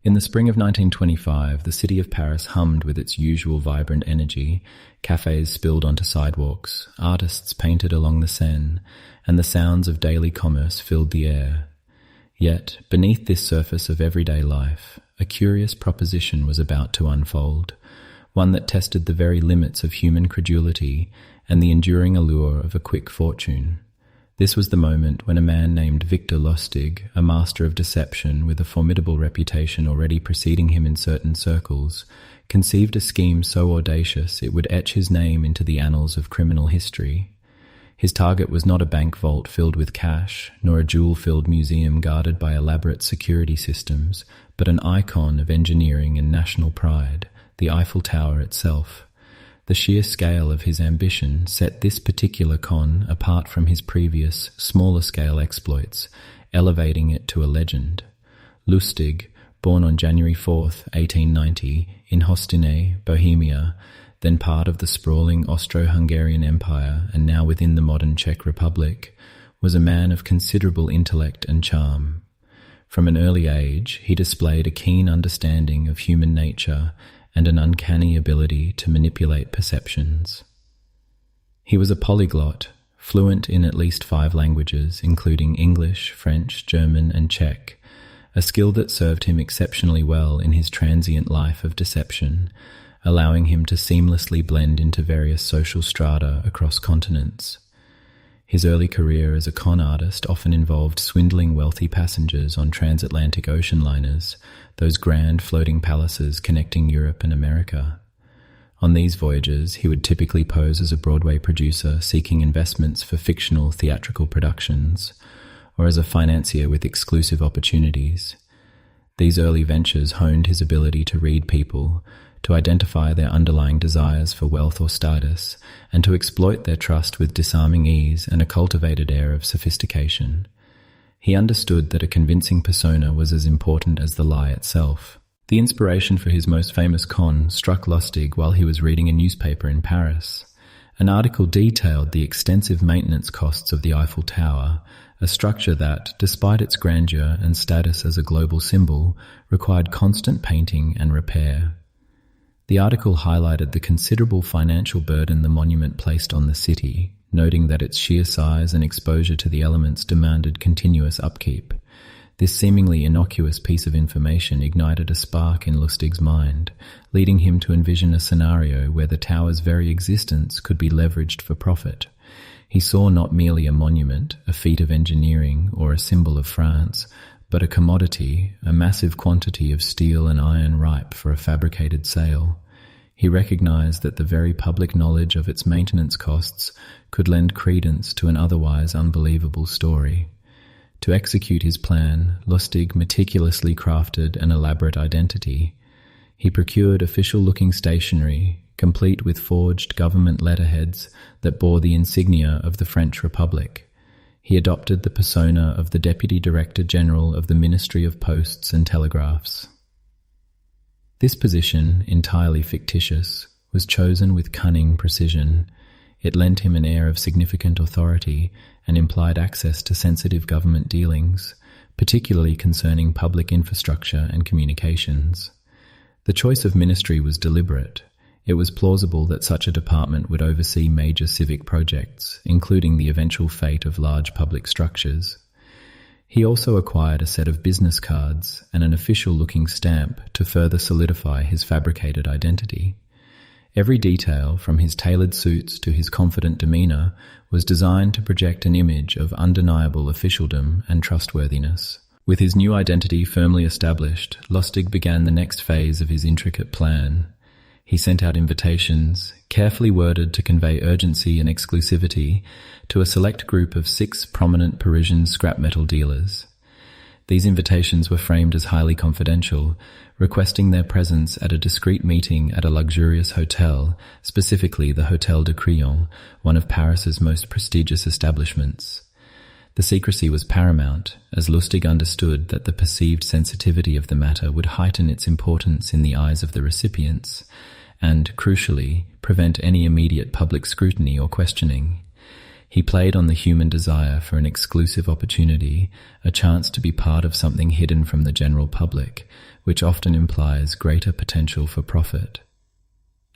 In the spring of 1925, the city of Paris hummed with its usual vibrant energy. Cafes spilled onto sidewalks, artists painted along the Seine, and the sounds of daily commerce filled the air. Yet, beneath this surface of everyday life, a curious proposition was about to unfold, one that tested the very limits of human credulity and the enduring allure of a quick fortune. This was the moment when a man named Victor Lustig, a master of deception with a formidable reputation already preceding him in certain circles, conceived a scheme so audacious it would etch his name into the annals of criminal history. His target was not a bank vault filled with cash, nor a jewel-filled museum guarded by elaborate security systems, but an icon of engineering and national pride, the Eiffel Tower itself. The sheer scale of his ambition set this particular con apart from his previous, smaller-scale exploits, elevating it to a legend. Lustig, born on January 4, 1890, in Hostinje, Bohemia, then part of the sprawling Austro-Hungarian Empire and now within the modern Czech Republic, was a man of considerable intellect and charm. From an early age, he displayed a keen understanding of human nature and an uncanny ability to manipulate perceptions. He was a polyglot, fluent in at least 5 languages, including English, French, German, and Czech, a skill that served him exceptionally well in his transient life of deception, allowing him to seamlessly blend into various social strata across continents. His early career as a con artist often involved swindling wealthy passengers on transatlantic ocean liners, those grand floating palaces connecting Europe and America. On these voyages, he would typically pose as a Broadway producer seeking investments for fictional theatrical productions, or as a financier with exclusive opportunities. These early ventures honed his ability to read people, to identify their underlying desires for wealth or status, and to exploit their trust with disarming ease and a cultivated air of sophistication. He understood that a convincing persona was as important as the lie itself. The inspiration for his most famous con struck Lustig while he was reading a newspaper in Paris. An article detailed the extensive maintenance costs of the Eiffel Tower, a structure that, despite its grandeur and status as a global symbol, required constant painting and repair. The article highlighted the considerable financial burden the monument placed on the city, noting that its sheer size and exposure to the elements demanded continuous upkeep. This seemingly innocuous piece of information ignited a spark in Lustig's mind, leading him to envision a scenario where the tower's very existence could be leveraged for profit. He saw not merely a monument, a feat of engineering, or a symbol of France, but a commodity, a massive quantity of steel and iron ripe for a fabricated sale. He recognized that the very public knowledge of its maintenance costs could lend credence to an otherwise unbelievable story. To execute his plan, Lustig meticulously crafted an elaborate identity. He procured official-looking stationery, complete with forged government letterheads that bore the insignia of the French Republic. He adopted the persona of the Deputy Director General of the Ministry of Posts and Telegraphs. This position, entirely fictitious, was chosen with cunning precision. It lent him an air of significant authority and implied access to sensitive government dealings, particularly concerning public infrastructure and communications. The choice of ministry was deliberate. It was plausible that such a department would oversee major civic projects, including the eventual fate of large public structures. He also acquired a set of business cards and an official-looking stamp to further solidify his fabricated identity. Every detail, from his tailored suits to his confident demeanor, was designed to project an image of undeniable officialdom and trustworthiness. With his new identity firmly established, Lustig began the next phase of his intricate plan. He sent out invitations, carefully worded to convey urgency and exclusivity, to a select group of 6 prominent Parisian scrap metal dealers. These invitations were framed as highly confidential, requesting their presence at a discreet meeting at a luxurious hotel, specifically the Hôtel de Crillon, one of Paris's most prestigious establishments. The secrecy was paramount, as Lustig understood that the perceived sensitivity of the matter would heighten its importance in the eyes of the recipients, and, crucially, prevent any immediate public scrutiny or questioning. He played on the human desire for an exclusive opportunity, a chance to be part of something hidden from the general public, which often implies greater potential for profit.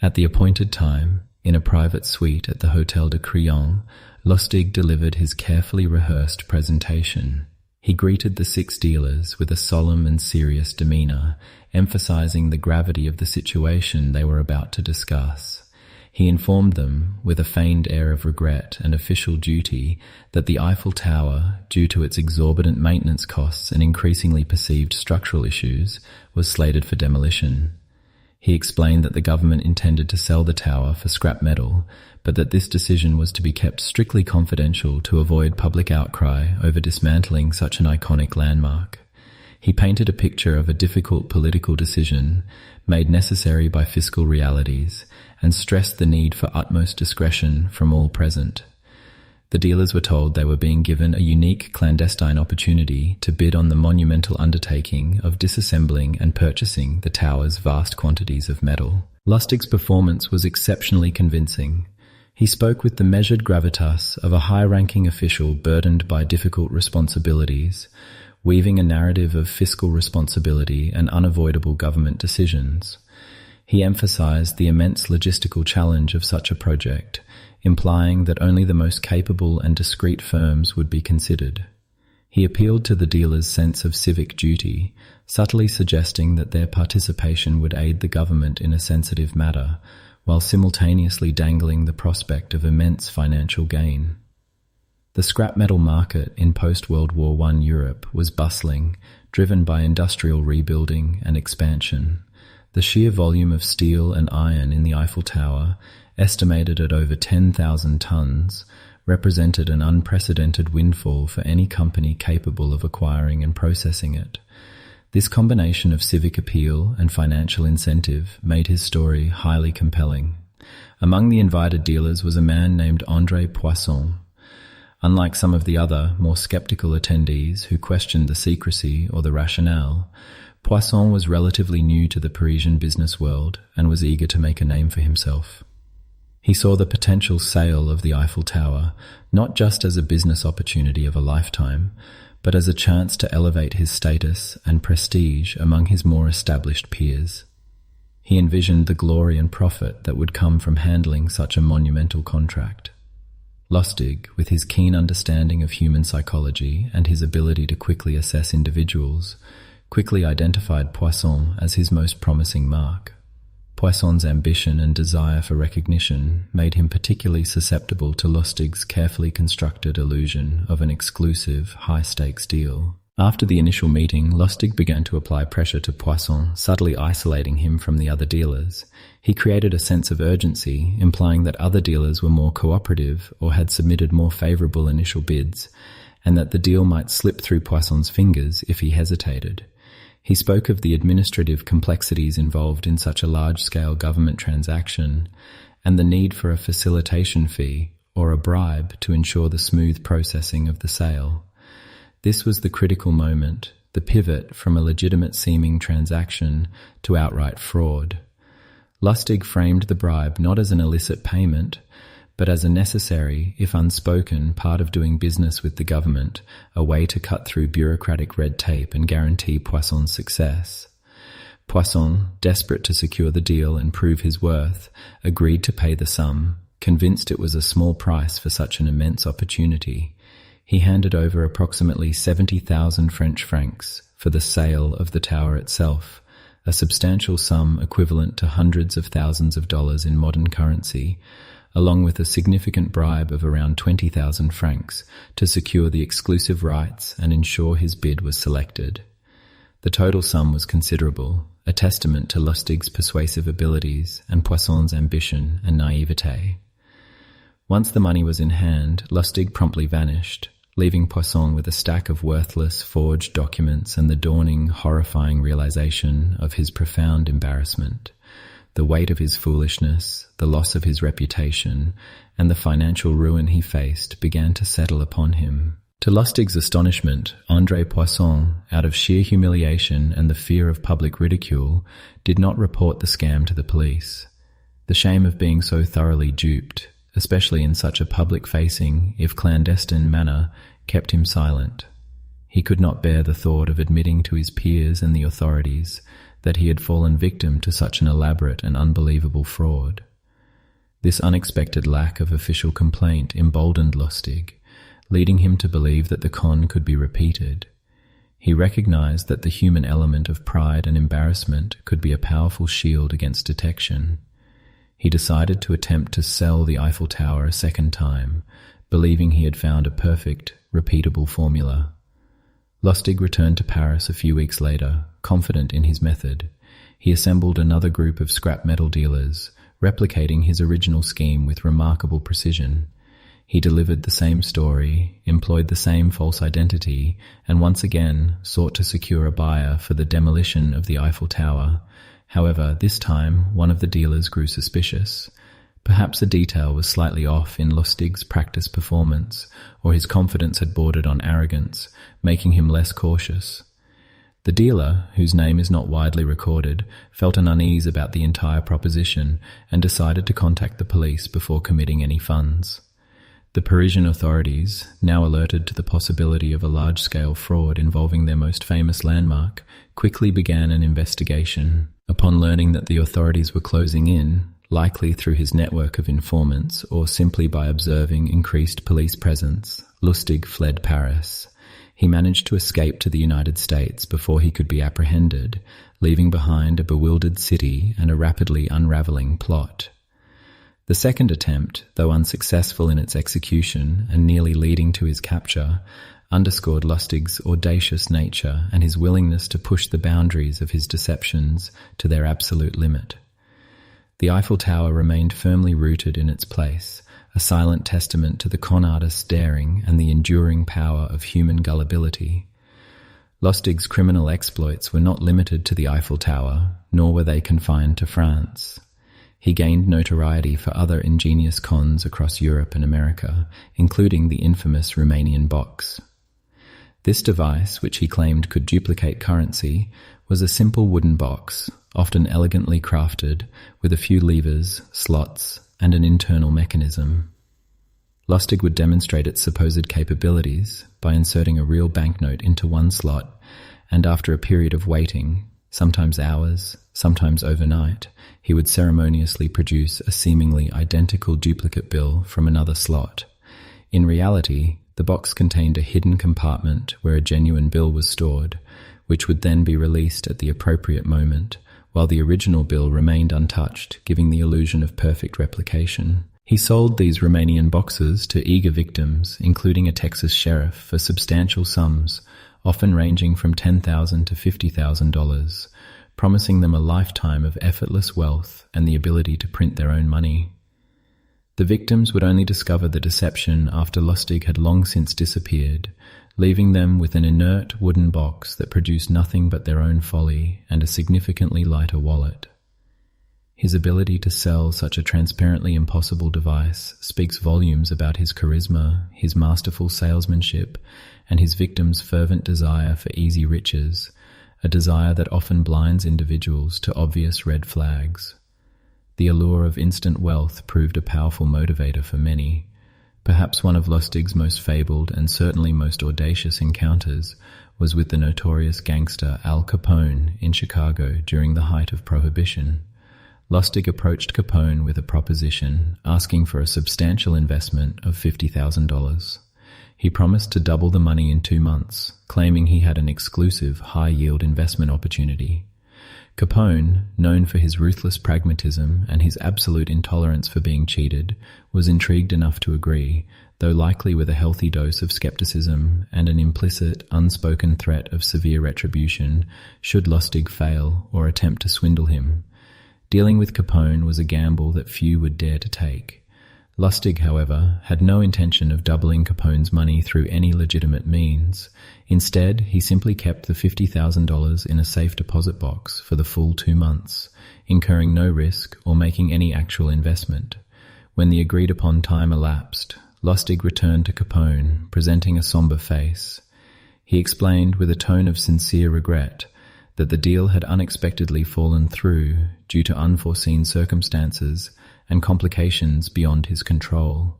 At the appointed time, in a private suite at the Hotel de Crillon, Lustig delivered his carefully rehearsed presentation. He greeted the 6 dealers with a solemn and serious demeanor, emphasizing the gravity of the situation they were about to discuss. He informed them, with a feigned air of regret and official duty, that the Eiffel Tower, due to its exorbitant maintenance costs and increasingly perceived structural issues, was slated for demolition. He explained that the government intended to sell the tower for scrap metal, but that this decision was to be kept strictly confidential to avoid public outcry over dismantling such an iconic landmark. He painted a picture of a difficult political decision made necessary by fiscal realities and stressed the need for utmost discretion from all present. The dealers were told they were being given a unique clandestine opportunity to bid on the monumental undertaking of disassembling and purchasing the tower's vast quantities of metal. Lustig's performance was exceptionally convincing. He spoke with the measured gravitas of a high-ranking official burdened by difficult responsibilities, weaving a narrative of fiscal responsibility and unavoidable government decisions. He emphasized the immense logistical challenge of such a project, implying that only the most capable and discreet firms would be considered. He appealed to the dealers' sense of civic duty, subtly suggesting that their participation would aid the government in a sensitive matter, while simultaneously dangling the prospect of immense financial gain. The scrap metal market in post-World War I Europe was bustling, driven by industrial rebuilding and expansion. The sheer volume of steel and iron in the Eiffel Tower, estimated at over 10,000 tons, represented an unprecedented windfall for any company capable of acquiring and processing it. This combination of civic appeal and financial incentive made his story highly compelling. Among the invited dealers was a man named André Poisson. Unlike some of the other, more skeptical attendees who questioned the secrecy or the rationale, Poisson was relatively new to the Parisian business world and was eager to make a name for himself. He saw the potential sale of the Eiffel Tower not just as a business opportunity of a lifetime, but as a chance to elevate his status and prestige among his more established peers. He envisioned the glory and profit that would come from handling such a monumental contract. Lustig, with his keen understanding of human psychology and his ability to quickly assess individuals, quickly identified Poisson as his most promising mark. Poisson's ambition and desire for recognition made him particularly susceptible to Lustig's carefully constructed illusion of an exclusive, high-stakes deal. After the initial meeting, Lustig began to apply pressure to Poisson, subtly isolating him from the other dealers. He created a sense of urgency, implying that other dealers were more cooperative or had submitted more favorable initial bids, and that the deal might slip through Poisson's fingers if he hesitated. He spoke of the administrative complexities involved in such a large-scale government transaction and the need for a facilitation fee or a bribe to ensure the smooth processing of the sale. This was the critical moment, the pivot from a legitimate-seeming transaction to outright fraud. Lustig framed the bribe not as an illicit payment, but as a necessary, if unspoken, part of doing business with the government, a way to cut through bureaucratic red tape and guarantee Poisson's success. Poisson, desperate to secure the deal and prove his worth, agreed to pay the sum, convinced it was a small price for such an immense opportunity. He handed over approximately 70,000 French francs for the sale of the tower itself, a substantial sum equivalent to hundreds of thousands of dollars in modern currency, along with a significant bribe of around 20,000 francs to secure the exclusive rights and ensure his bid was selected. The total sum was considerable, a testament to Lustig's persuasive abilities and Poisson's ambition and naivete. Once the money was in hand, Lustig promptly vanished, leaving Poisson with a stack of worthless, forged documents and the dawning, horrifying realization of his profound embarrassment. The weight of his foolishness, the loss of his reputation, and the financial ruin he faced began to settle upon him. To Lustig's astonishment, André Poisson, out of sheer humiliation and the fear of public ridicule, did not report the scam to the police. The shame of being so thoroughly duped, especially in such a public-facing, if clandestine manner, kept him silent. He could not bear the thought of admitting to his peers and the authorities that he had fallen victim to such an elaborate and unbelievable fraud. This unexpected lack of official complaint emboldened Lustig, leading him to believe that the con could be repeated. He recognized that the human element of pride and embarrassment could be a powerful shield against detection. He decided to attempt to sell the Eiffel Tower a second time, believing he had found a perfect, repeatable formula. Lustig returned to Paris a few weeks later, confident in his method. He assembled another group of scrap metal dealers, replicating his original scheme with remarkable precision. He delivered the same story, employed the same false identity, and once again sought to secure a buyer for the demolition of the Eiffel Tower. However, this time one of the dealers grew suspicious. Perhaps a detail was slightly off in Lustig's practice performance, or his confidence had bordered on arrogance, making him less cautious. The dealer, whose name is not widely recorded, felt an unease about the entire proposition and decided to contact the police before committing any funds. The Parisian authorities, now alerted to the possibility of a large-scale fraud involving their most famous landmark, quickly began an investigation. Upon learning that the authorities were closing in, likely through his network of informants or simply by observing increased police presence, Lustig fled Paris. He managed to escape to the United States before he could be apprehended, leaving behind a bewildered city and a rapidly unraveling plot. The second attempt, though unsuccessful in its execution and nearly leading to his capture, underscored Lustig's audacious nature and his willingness to push the boundaries of his deceptions to their absolute limit. The Eiffel Tower remained firmly rooted in its place, a silent testament to the con artist's daring and the enduring power of human gullibility. Lustig's criminal exploits were not limited to the Eiffel Tower, nor were they confined to France. He gained notoriety for other ingenious cons across Europe and America, including the infamous Rumanian Box. This device, which he claimed could duplicate currency, was a simple wooden box, often elegantly crafted, with a few levers, slots, and an internal mechanism. Lustig would demonstrate its supposed capabilities by inserting a real banknote into one slot, and after a period of waiting, sometimes hours, sometimes overnight, he would ceremoniously produce a seemingly identical duplicate bill from another slot. In reality, the box contained a hidden compartment where a genuine bill was stored, which would then be released at the appropriate moment, while the original bill remained untouched, giving the illusion of perfect replication. He sold these Rumanian boxes to eager victims, including a Texas sheriff, for substantial sums, often ranging from $10,000 to $50,000, promising them a lifetime of effortless wealth and the ability to print their own money. The victims would only discover the deception after Lustig had long since disappeared, leaving them with an inert wooden box that produced nothing but their own folly and a significantly lighter wallet. His ability to sell such a transparently impossible device speaks volumes about his charisma, his masterful salesmanship, and his victims' fervent desire for easy riches, a desire that often blinds individuals to obvious red flags. The allure of instant wealth proved a powerful motivator for many. Perhaps one of Lustig's most fabled and certainly most audacious encounters was with the notorious gangster Al Capone in Chicago during the height of Prohibition. Lustig approached Capone with a proposition, asking for a substantial investment of $50,000. He promised to double the money in 2 months, claiming he had an exclusive high-yield investment opportunity. Capone, known for his ruthless pragmatism and his absolute intolerance for being cheated, was intrigued enough to agree, though likely with a healthy dose of skepticism and an implicit, unspoken threat of severe retribution should Lustig fail or attempt to swindle him. Dealing with Capone was a gamble that few would dare to take. Lustig, however, had no intention of doubling Capone's money through any legitimate means. Instead, he simply kept the $50,000 in a safe deposit box for the full 2 months, incurring no risk or making any actual investment. When the agreed-upon time elapsed, Lustig returned to Capone, presenting a somber face. He explained with a tone of sincere regret that the deal had unexpectedly fallen through due to unforeseen circumstances and complications beyond his control.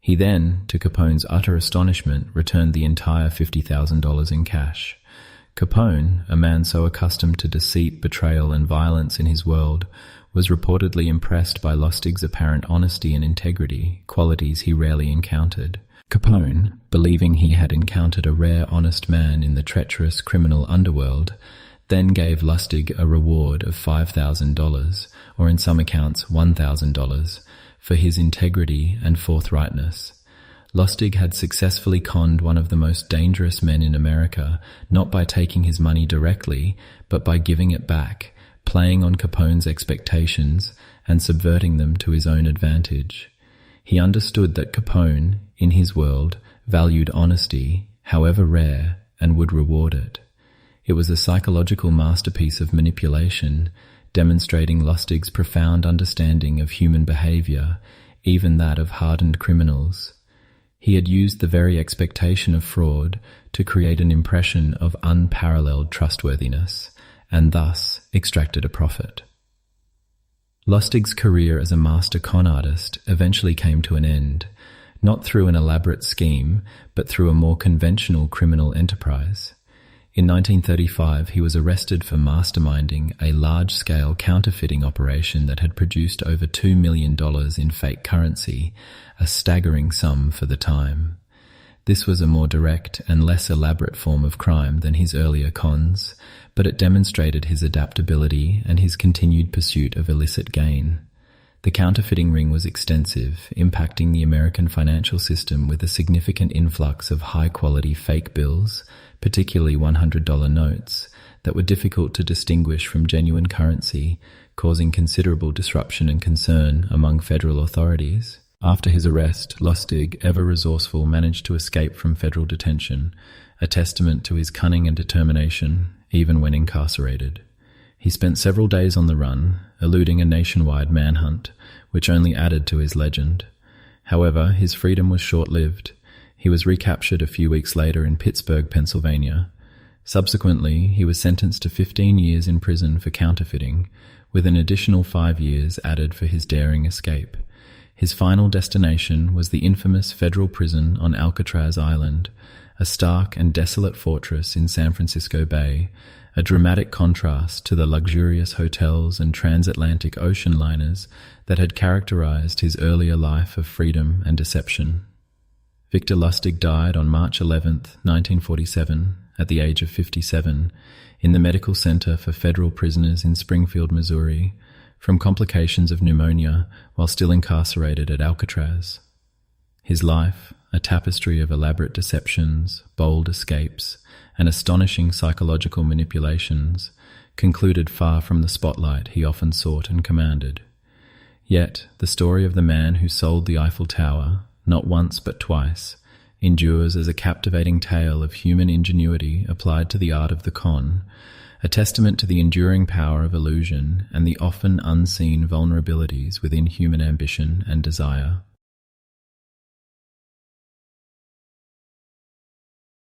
He then, to Capone's utter astonishment, returned the entire $50,000 in cash. Capone, a man so accustomed to deceit, betrayal, and violence in his world, was reportedly impressed by Lustig's apparent honesty and integrity, qualities he rarely encountered. Capone, believing he had encountered a rare honest man in the treacherous criminal underworld, then gave Lustig a reward of $5,000, or in some accounts $1,000, for his integrity and forthrightness. Lustig had successfully conned one of the most dangerous men in America, not by taking his money directly, but by giving it back, playing on Capone's expectations and subverting them to his own advantage. He understood that Capone, in his world, valued honesty, however rare, and would reward it. It was a psychological masterpiece of manipulation, demonstrating Lustig's profound understanding of human behavior, even that of hardened criminals. He had used the very expectation of fraud to create an impression of unparalleled trustworthiness, and thus extracted a profit. Lustig's career as a master con artist eventually came to an end, not through an elaborate scheme, but through a more conventional criminal enterprise. In 1935, he was arrested for masterminding a large-scale counterfeiting operation that had produced over $2 million in fake currency, a staggering sum for the time. This was a more direct and less elaborate form of crime than his earlier cons, but it demonstrated his adaptability and his continued pursuit of illicit gain. The counterfeiting ring was extensive, impacting the American financial system with a significant influx of high-quality fake bills, particularly $100 notes, that were difficult to distinguish from genuine currency, causing considerable disruption and concern among federal authorities. After his arrest, Lustig, ever resourceful, managed to escape from federal detention, a testament to his cunning and determination, even when incarcerated. He spent several days on the run, eluding a nationwide manhunt, which only added to his legend. However, his freedom was short-lived. He was recaptured a few weeks later in Pittsburgh, Pennsylvania. Subsequently, he was sentenced to 15 years in prison for counterfeiting, with an additional 5 years added for his daring escape. His final destination was the infamous federal prison on Alcatraz Island, a stark and desolate fortress in San Francisco Bay, a dramatic contrast to the luxurious hotels and transatlantic ocean liners that had characterized his earlier life of freedom and deception. Victor Lustig died on March 11, 1947, at the age of 57, in the Medical Center for Federal Prisoners in Springfield, Missouri, from complications of pneumonia while still incarcerated at Alcatraz. His life, a tapestry of elaborate deceptions, bold escapes, and astonishing psychological manipulations, concluded far from the spotlight he often sought and commanded. Yet, the story of the man who sold the Eiffel Tower, not once but twice, endures as a captivating tale of human ingenuity applied to the art of the con, a testament to the enduring power of illusion and the often unseen vulnerabilities within human ambition and desire.